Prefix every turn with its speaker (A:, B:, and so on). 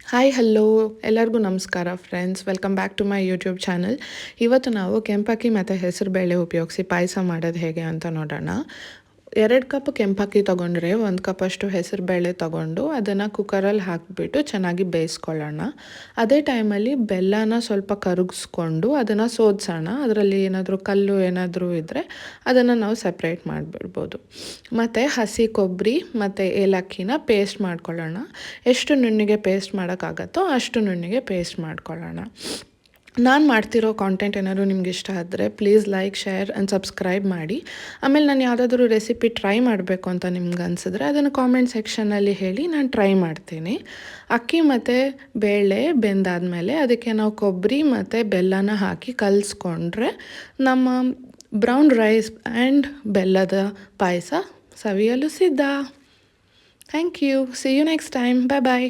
A: Hi hello ಎಲ್ಲರಿಗೂ ನಮಸ್ಕಾರ friends, welcome back to my YouTube channel. ಇವತ್ತು ನಾವು ಕೆಂಪಕ್ಕಿ ಮತ್ತು ಹೆಸರುಬೇಳೆ ಉಪಯೋಗಿಸಿ ಪಾಯಸ ಮಾಡೋದು ಹೇಗೆ ಅಂತ ನೋಡೋಣ. 2 ಕಪ್ ಕೆಂಪಕ್ಕಿ ತೊಗೊಂಡ್ರೆ 1 ಕಪ್ಪಷ್ಟು ಹೆಸರುಬೇಳೆ ತೊಗೊಂಡು ಅದನ್ನು ಕುಕ್ಕರಲ್ಲಿ ಹಾಕಿಬಿಟ್ಟು ಚೆನ್ನಾಗಿ ಬೇಯಿಸ್ಕೊಳ್ಳೋಣ. ಅದೇ ಟೈಮಲ್ಲಿ ಬೆಲ್ಲನ ಸ್ವಲ್ಪ ಕರಗಿಸ್ಕೊಂಡು ಅದನ್ನು ಸೋದಿಸೋಣ. ಅದರಲ್ಲಿ ಏನಾದರೂ ಕಲ್ಲು ಏನಾದರೂ ಇದ್ದರೆ ಅದನ್ನು ನಾವು ಸಪ್ರೇಟ್ ಮಾಡಿಬಿಡ್ಬೋದು. ಮತ್ತು ಹಸಿ ಕೊಬ್ಬರಿ ಮತ್ತು ಏಲಕ್ಕಿನ ಪೇಸ್ಟ್ ಮಾಡ್ಕೊಳ್ಳೋಣ. ಎಷ್ಟು ನುಣ್ಣಗೆ ಪೇಸ್ಟ್ ಮಾಡೋಕ್ಕಾಗತ್ತೋ ಅಷ್ಟು ನುಣ್ಣಗೆ ಪೇಸ್ಟ್ ಮಾಡ್ಕೊಳ್ಳೋಣ. ನಾನು ಮಾಡ್ತಿರೋ ಕಾಂಟೆಂಟ್ ಏನಾದರೂ ನಿಮ್ಗೆ ಇಷ್ಟ ಆದರೆ please like, share and subscribe ಮಾಡಿ. ಆಮೇಲೆ ನಾನು ಯಾವುದಾದ್ರೂ ರೆಸಿಪಿ ಟ್ರೈ ಮಾಡಬೇಕು ಅಂತ ನಿಮ್ಗೆ ಅನಿಸಿದ್ರೆ ಅದನ್ನು ಕಾಮೆಂಟ್ ಸೆಕ್ಷನಲ್ಲಿ ಹೇಳಿ, ನಾನು ಟ್ರೈ ಮಾಡ್ತೀನಿ. ಅಕ್ಕಿ ಮತ್ತು ಬೇಳೆ ಬೆಂದಾದಮೇಲೆ ಅದಕ್ಕೆ ನಾವು ಕೊಬ್ಬರಿ ಮತ್ತು ಬೆಲ್ಲನ ಹಾಕಿ ಕಲಿಸ್ಕೊಂಡ್ರೆ ನಮ್ಮ ಬ್ರೌನ್ ರೈಸ್ ಆ್ಯಂಡ್ ಬೆಲ್ಲದ ಪಾಯಸ ಸವಿಯಲು ಸಿದ್ಧ. Thank you. See you next time. Bye bye.